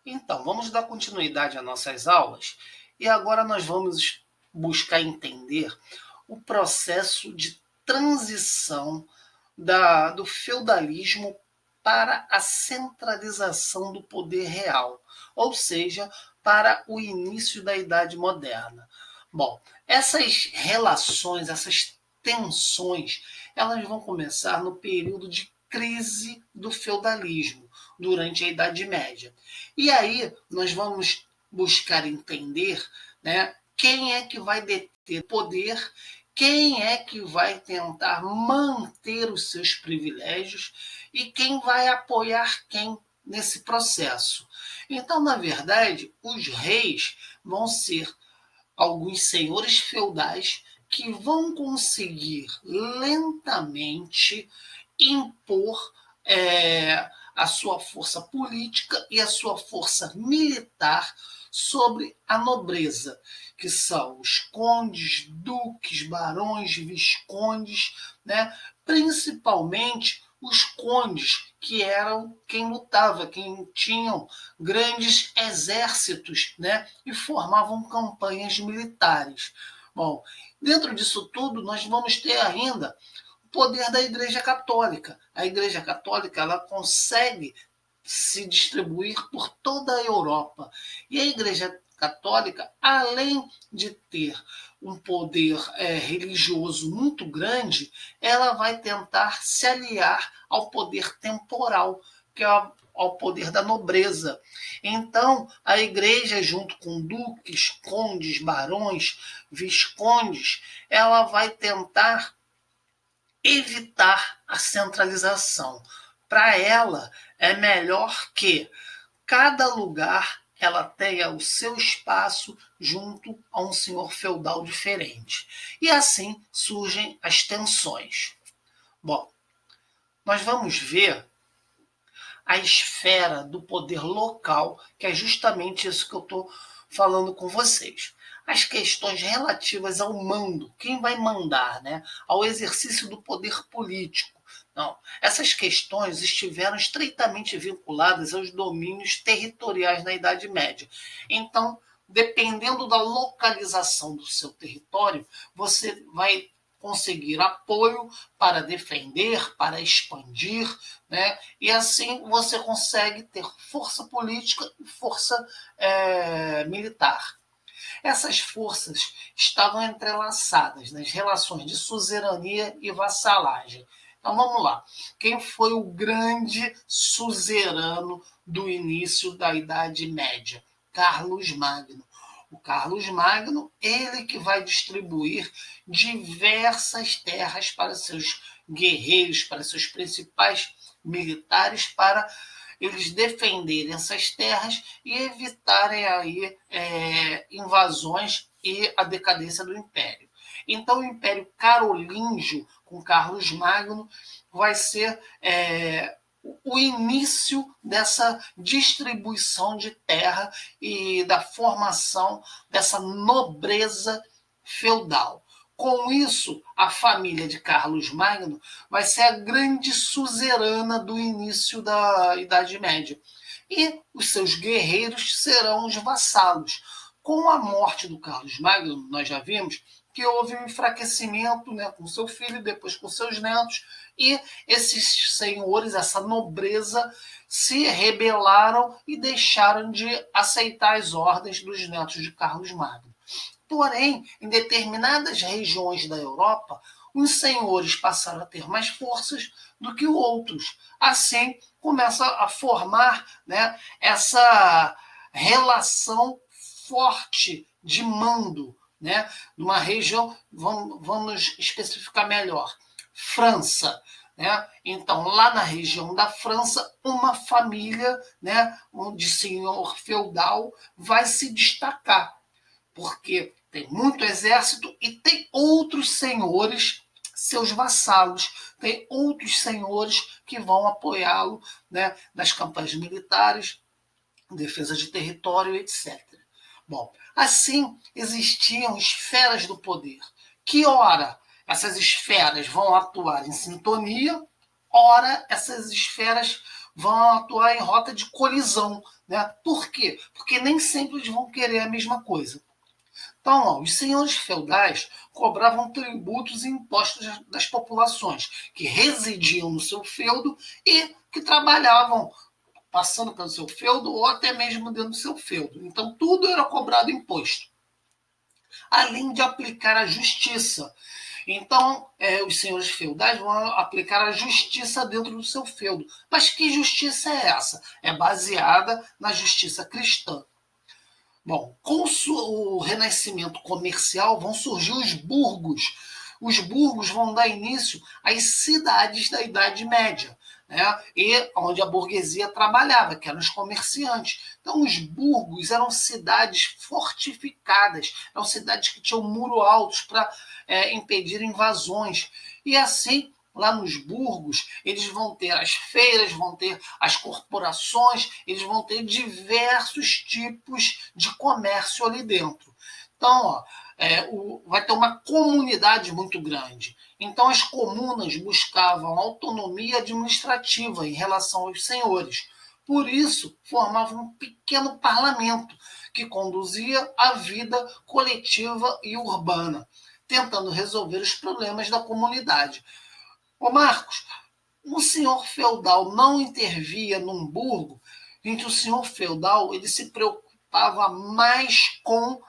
Então, vamos dar continuidade às nossas aulas e agora nós vamos buscar entender o processo de transição do feudalismo para a centralização do poder real, ou seja, para o início da Idade Moderna. Bom, essas relações, essas tensões, elas vão começar no período de crise do feudalismo, durante a Idade Média. E aí nós vamos buscar entender, né, quem é que vai deter poder, quem é que vai tentar manter os seus privilégios e quem vai apoiar quem nesse processo. Então, na verdade, os reis vão ser alguns senhores feudais que vão conseguir lentamente impor a sua força política e a sua força militar sobre a nobreza, que são os condes, duques, barões, viscondes, né? Principalmente os condes, que eram quem lutava, quem tinham grandes exércitos, né? E formavam campanhas militares. Bom, dentro disso tudo, nós vamos ter ainda o poder da Igreja Católica. A Igreja Católica ela consegue se distribuir por toda a Europa. E a Igreja Católica, além de ter um poder religioso muito grande, ela vai tentar se aliar ao poder temporal, que é ao poder da nobreza. Então, a igreja, junto com duques, condes, barões, viscondes, ela vai tentar evitar a centralização. Para ela, é melhor que cada lugar ela tenha o seu espaço junto a um senhor feudal diferente. E assim surgem as tensões. Bom, nós vamos ver a esfera do poder local, que é justamente isso que eu estou falando com vocês. As questões relativas ao mando, quem vai mandar, né? Ao exercício do poder político. Não, essas questões estiveram estreitamente vinculadas aos domínios territoriais na Idade Média. Então, dependendo da localização do seu território, você vai conseguir apoio para defender, para expandir, né? E assim você consegue ter força política e força militar. Essas forças estavam entrelaçadas nas relações de suzerania e vassalagem. Então vamos lá. Quem foi o grande suzerano do início da Idade Média? Carlos Magno. O Carlos Magno, ele que vai distribuir diversas terras para seus guerreiros, para seus principais militares, para eles defenderem essas terras e evitarem aí invasões e a decadência do Império. Então, o Império Carolíngio, com Carlos Magno, vai ser o início dessa distribuição de terra e da formação dessa nobreza feudal. Com isso, a família de Carlos Magno vai ser a grande suzerana do início da Idade Média. E os seus guerreiros serão os vassalos. Com a morte do Carlos Magno, nós já vimos que houve um enfraquecimento, né, com seu filho, depois com seus netos, e esses senhores, essa nobreza, se rebelaram e deixaram de aceitar as ordens dos netos de Carlos Magno. Porém, em determinadas regiões da Europa, uns senhores passaram a ter mais forças do que outros. Assim, começa a formar, né, essa relação forte de mando, né, numa região, vamos especificar melhor, França. Né? Então, lá na região da França, uma família, né, de senhor feudal vai se destacar, porque tem muito exército e tem outros senhores, seus vassalos, tem outros senhores que vão apoiá-lo, né, nas campanhas militares, defesa de território, etc. Bom, assim existiam esferas do poder, que ora essas esferas vão atuar em sintonia, ora essas esferas vão atuar em rota de colisão. Né? Por quê? Porque nem sempre eles vão querer a mesma coisa. Então, ó, os senhores feudais cobravam tributos e impostos das populações que residiam no seu feudo e que trabalhavam passando pelo seu feudo ou até mesmo dentro do seu feudo. Então, tudo era cobrado imposto, além de aplicar a justiça. Então, os senhores feudais vão aplicar a justiça dentro do seu feudo. Mas que justiça é essa? É baseada na justiça cristã. Bom, com o renascimento comercial vão surgir os burgos. Os burgos vão dar início às cidades da Idade Média, né? E onde a burguesia trabalhava, que eram os comerciantes. Então, os burgos eram cidades fortificadas, eram cidades que tinham muro altos para impedir invasões. E assim, lá nos burgos, eles vão ter as feiras, vão ter as corporações, eles vão ter diversos tipos de comércio ali dentro. Então, ó, vai ter uma comunidade muito grande. Então, as comunas buscavam autonomia administrativa em relação aos senhores. Por isso, formavam um pequeno parlamento que conduzia a vida coletiva e urbana, tentando resolver os problemas da comunidade. Ô Marcos, o senhor feudal não intervia num burgo em que o senhor feudal ele se preocupava mais com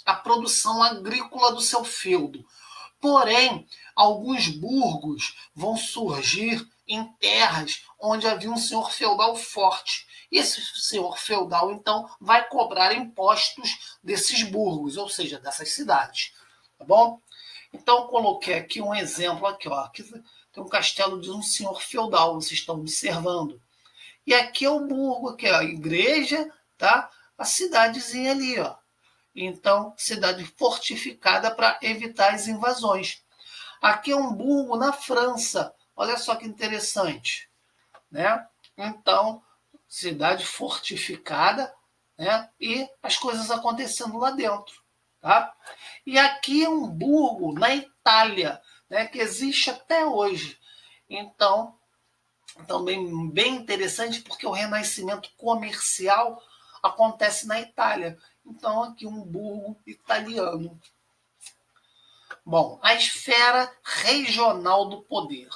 a produção agrícola do seu feudo. Porém, alguns burgos vão surgir em terras onde havia um senhor feudal forte. E esse senhor feudal, então, vai cobrar impostos desses burgos, ou seja, dessas cidades. Tá bom? Então, coloquei aqui um exemplo. Aqui, ó, aqui tem um castelo de um senhor feudal, vocês estão observando. E aqui é o burgo, aqui é a igreja, tá? A cidadezinha ali, ó. Então, cidade fortificada para evitar as invasões. Aqui é um burgo na França. Olha só que interessante, né? Então, cidade fortificada, né? E as coisas acontecendo lá dentro, tá? E aqui é um burgo na Itália, né? Que existe até hoje. Então, também bem interessante porque o renascimento comercial acontece na Itália. Então, aqui um burgo italiano. Bom, a esfera regional do poder.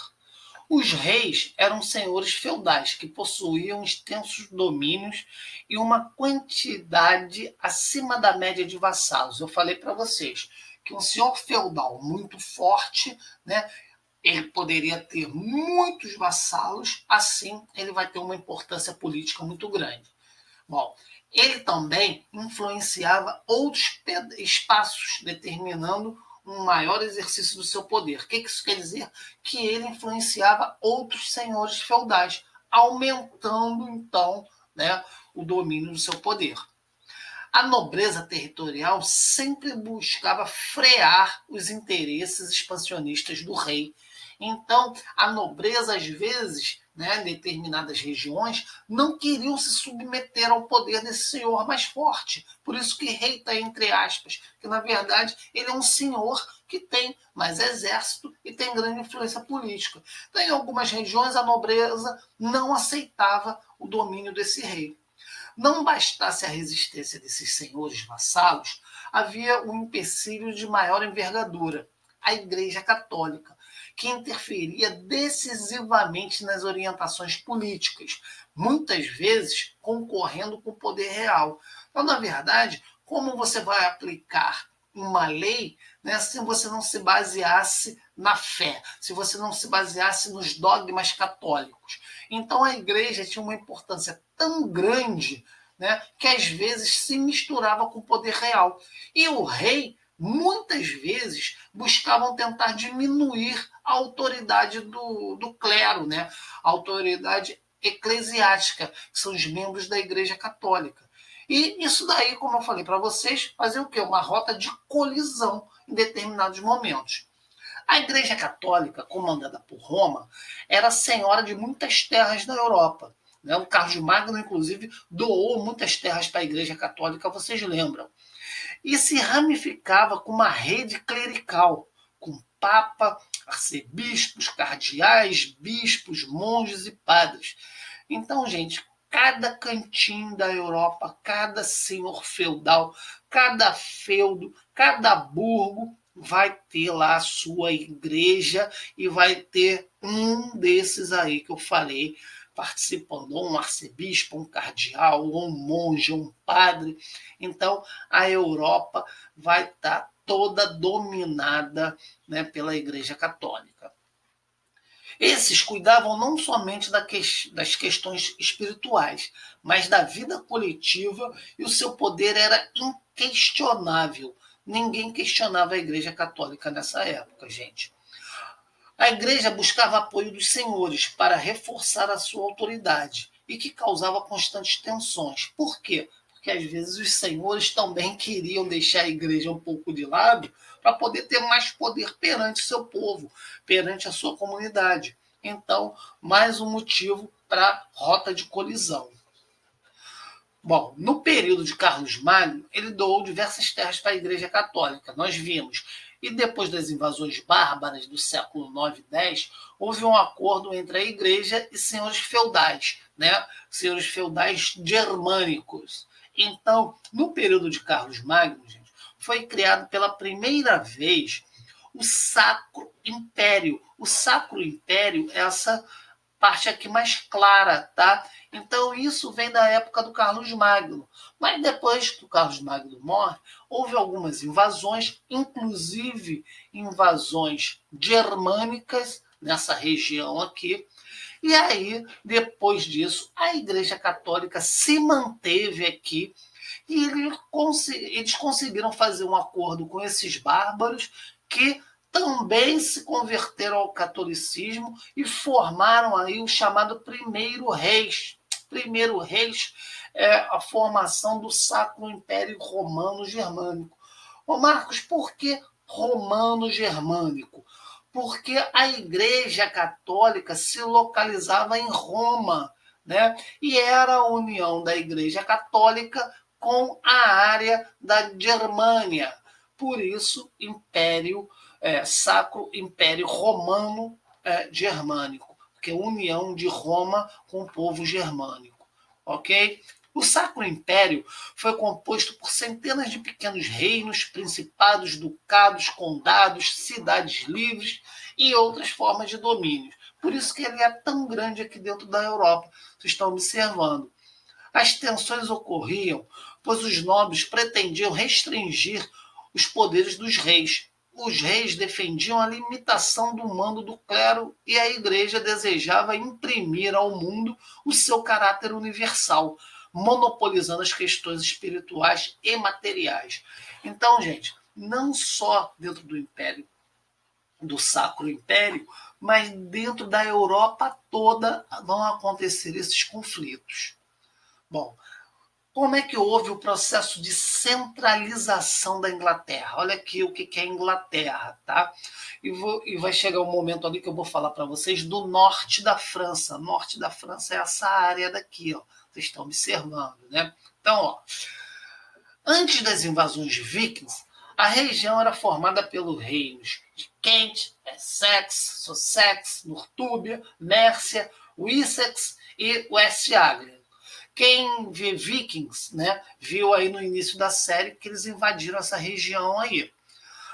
Os reis eram senhores feudais que possuíam extensos domínios e uma quantidade acima da média de vassalos. Eu falei para vocês que um senhor feudal muito forte, né, ele poderia ter muitos vassalos, assim ele vai ter uma importância política muito grande. Bom, ele também influenciava outros espaços, determinando um maior exercício do seu poder. O que isso quer dizer? Que ele influenciava outros senhores feudais, aumentando, então, né, o domínio do seu poder. A nobreza territorial sempre buscava frear os interesses expansionistas do rei. Então, a nobreza, às vezes, né, em determinadas regiões, não queriam se submeter ao poder desse senhor mais forte. Por isso que rei está entre aspas, que na verdade ele é um senhor que tem mais exército e tem grande influência política. Então, em algumas regiões, a nobreza não aceitava o domínio desse rei. Não bastasse a resistência desses senhores vassalos, havia um empecilho de maior envergadura, a Igreja Católica, que interferia decisivamente nas orientações políticas, muitas vezes concorrendo com o poder real. Então, na verdade, como você vai aplicar uma lei, né, se você não se baseasse na fé, se você não se baseasse nos dogmas católicos? Então, a igreja tinha uma importância tão grande, né, que às vezes se misturava com o poder real. E o rei, muitas vezes, buscavam tentar diminuir a autoridade do clero, né, a autoridade eclesiástica, que são os membros da Igreja Católica. E isso daí, como eu falei para vocês, fazia o quê? Uma rota de colisão em determinados momentos. A Igreja Católica, comandada por Roma, era senhora de muitas terras na Europa. O Carlos Magno, inclusive, doou muitas terras para a Igreja Católica, vocês lembram. E se ramificava com uma rede clerical, com papa, arcebispos, cardeais, bispos, monges e padres. Então, gente, cada cantinho da Europa, cada senhor feudal, cada feudo, cada burgo vai ter lá a sua igreja e vai ter um desses aí que eu falei participando, ou um arcebispo, um cardeal, ou um monge, um padre. Então, a Europa vai estar toda dominada, né, pela Igreja Católica. Esses cuidavam não somente das questões espirituais, mas da vida coletiva, e o seu poder era inquestionável. Ninguém questionava a Igreja Católica nessa época, gente. A Igreja buscava apoio dos senhores para reforçar a sua autoridade e que causava constantes tensões. Por quê? Porque às vezes os senhores também queriam deixar a Igreja um pouco de lado para poder ter mais poder perante o seu povo, perante a sua comunidade. Então, mais um motivo para rota de colisão. Bom, no período de Carlos Magno, ele doou diversas terras para a Igreja Católica, nós vimos. E depois das invasões bárbaras do século 9 e 10, houve um acordo entre a Igreja e senhores feudais, né? Senhores feudais germânicos. Então, no período de Carlos Magno, gente, foi criado pela primeira vez o Sacro Império. O Sacro Império é essa parte aqui mais clara, tá? Então, isso vem da época do Carlos Magno. Mas depois que o Carlos Magno morre, houve algumas invasões, inclusive invasões germânicas nessa região aqui. E aí, depois disso, a Igreja Católica se manteve aqui e eles conseguiram fazer um acordo com esses bárbaros que também se converteram ao catolicismo e formaram aí o chamado Primeiro Reis. Primeiro Reis é a formação do Sacro Império Romano Germânico. Ô Marcos, por que Romano Germânico? Porque a Igreja Católica se localizava em Roma, né? E era a união da Igreja Católica com a área da Germânia. Por isso, Sacro Império Romano Germânico, porque é a união de Roma com o povo germânico, ok? O Sacro Império foi composto por centenas de pequenos reinos, principados, ducados, condados, cidades livres e outras formas de domínio. Por isso que ele é tão grande aqui dentro da Europa. Vocês estão observando. As tensões ocorriam, pois os nobres pretendiam restringir os poderes dos reis. Os reis defendiam a limitação do mando do clero e a Igreja desejava imprimir ao mundo o seu caráter universal, monopolizando as questões espirituais e materiais. Então, gente, não só dentro do Império, do Sacro Império, mas dentro da Europa toda vão acontecer esses conflitos. Bom, como é que houve o processo de centralização da Inglaterra? Olha aqui o que é a Inglaterra, tá? E vai chegar um momento ali que eu vou falar para vocês do norte da França. Norte da França é essa área daqui, ó. Vocês estão observando, né? Então, ó, antes das invasões vikings, a região era formada pelos reinos de Kent, Essex, Sussex, Nortúmbria, Mércia, Wessex e West Anglia. Quem vê Vikings, né, viu aí no início da série que eles invadiram essa região aí.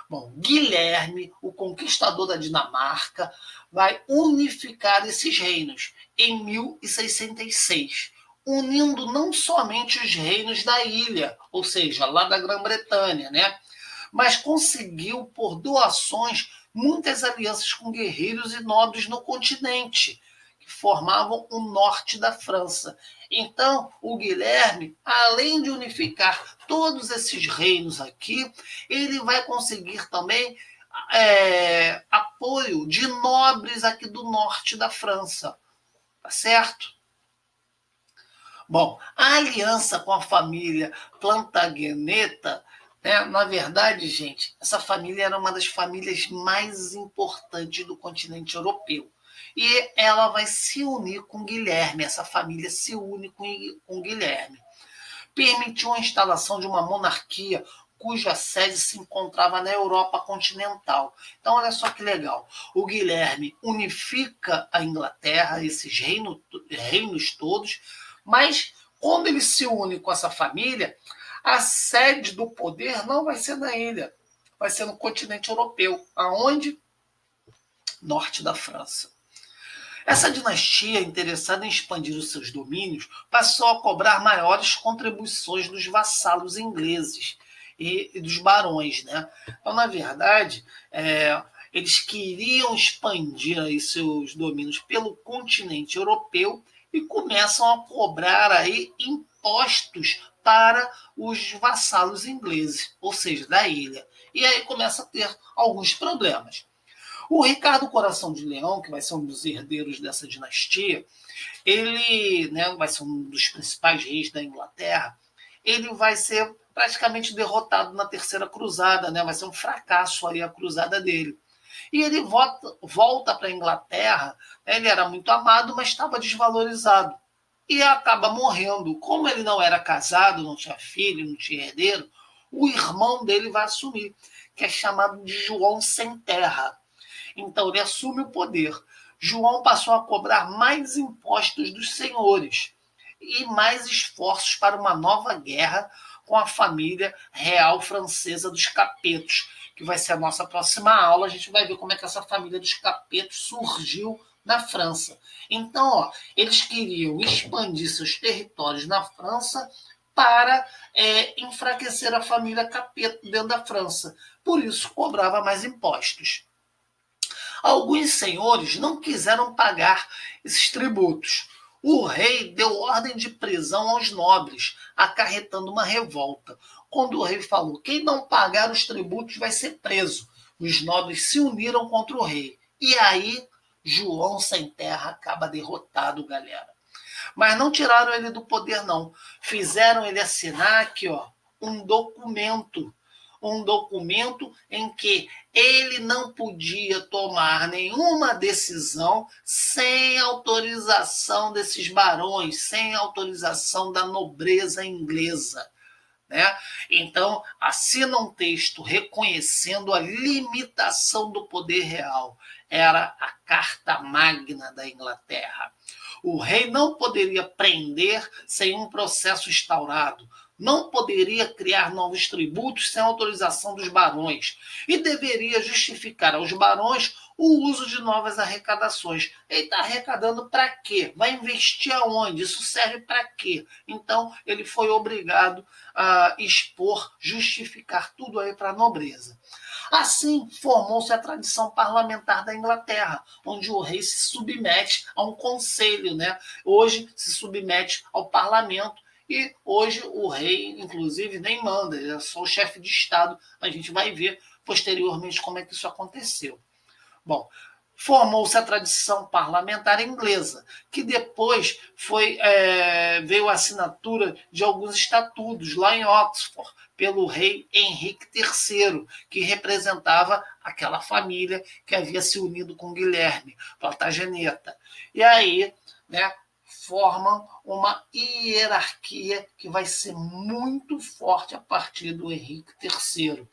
Bom, Guilherme, o conquistador da Dinamarca, vai unificar esses reinos em 1066, unindo não somente os reinos da ilha, ou seja, lá da Grã-Bretanha, né, mas conseguiu, por doações, muitas alianças com guerreiros e nobres no continente, que formavam o norte da França. Então, o Guilherme, além de unificar todos esses reinos aqui, ele vai conseguir também apoio de nobres aqui do norte da França. Tá certo? Bom, a aliança com a família Plantageneta, né, na verdade, gente, essa família era uma das famílias mais importantes do continente europeu. E ela vai se unir com Guilherme, essa família se une com Guilherme. Permitiu a instalação de uma monarquia cuja sede se encontrava na Europa continental. Então, olha só que legal. O Guilherme unifica a Inglaterra, esses reinos todos, mas quando ele se une com essa família, a sede do poder não vai ser na ilha, vai ser no continente europeu. Aonde? Norte da França. Essa dinastia, interessada em expandir os seus domínios, passou a cobrar maiores contribuições dos vassalos ingleses e dos barões, né? Então, na verdade, eles queriam expandir aí seus domínios pelo continente europeu e começam a cobrar aí impostos para os vassalos ingleses, ou seja, da ilha. E aí começa a ter alguns problemas. O Ricardo Coração de Leão, que vai ser um dos herdeiros dessa dinastia, ele, né, vai ser um dos principais reis da Inglaterra, ele vai ser praticamente derrotado na Terceira Cruzada, né, vai ser um fracasso aí a cruzada dele. E ele volta para a Inglaterra, né, ele era muito amado, mas estava desvalorizado. E acaba morrendo. Como ele não era casado, não tinha filho, não tinha herdeiro, o irmão dele vai assumir, que é chamado de João Sem Terra. Então ele assume o poder. João passou a cobrar mais impostos dos senhores e mais esforços para uma nova guerra com a família real francesa dos Capetos, que vai ser a nossa próxima aula. A gente vai ver como é que essa família dos Capetos surgiu na França. Então, eles queriam expandir seus territórios na França para enfraquecer a família Capeto dentro da França. Por isso, cobrava mais impostos. Alguns senhores não quiseram pagar esses tributos. O rei deu ordem de prisão aos nobres, acarretando uma revolta. Quando o rei falou: quem não pagar os tributos vai ser preso, os nobres se uniram contra o rei. E aí, João Sem Terra acaba derrotado, galera. Mas não tiraram ele do poder, não. Fizeram ele assinar aqui, um documento em que ele não podia tomar nenhuma decisão sem autorização desses barões, sem autorização da nobreza inglesa. Né? Então, assina um texto reconhecendo a limitação do poder real. Era a Carta Magna da Inglaterra. O rei não poderia prender sem um processo instaurado, não poderia criar novos tributos sem autorização dos barões e deveria justificar aos barões o uso de novas arrecadações. Ele está arrecadando para quê? Vai investir aonde? Isso serve para quê? Então, ele foi obrigado a expor, justificar tudo aí para a nobreza. Assim, formou-se a tradição parlamentar da Inglaterra, onde o rei se submete a um conselho, né? Hoje se submete ao parlamento. E hoje o rei, inclusive, nem manda, ele é só o chefe de Estado. A gente vai ver posteriormente como é que isso aconteceu. Bom, formou-se a tradição parlamentar inglesa, que depois veio a assinatura de alguns estatutos lá em Oxford, pelo rei Henrique III, que representava aquela família que havia se unido com Guilherme, Plantageneta. E aí, né, formam uma hierarquia que vai ser muito forte a partir do Henrique III.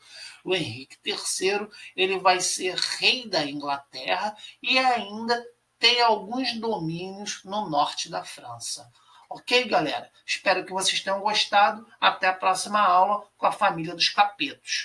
O Henrique III ele vai ser rei da Inglaterra e ainda tem alguns domínios no norte da França. Ok, galera? Espero que vocês tenham gostado. Até a próxima aula com a família dos Capetos.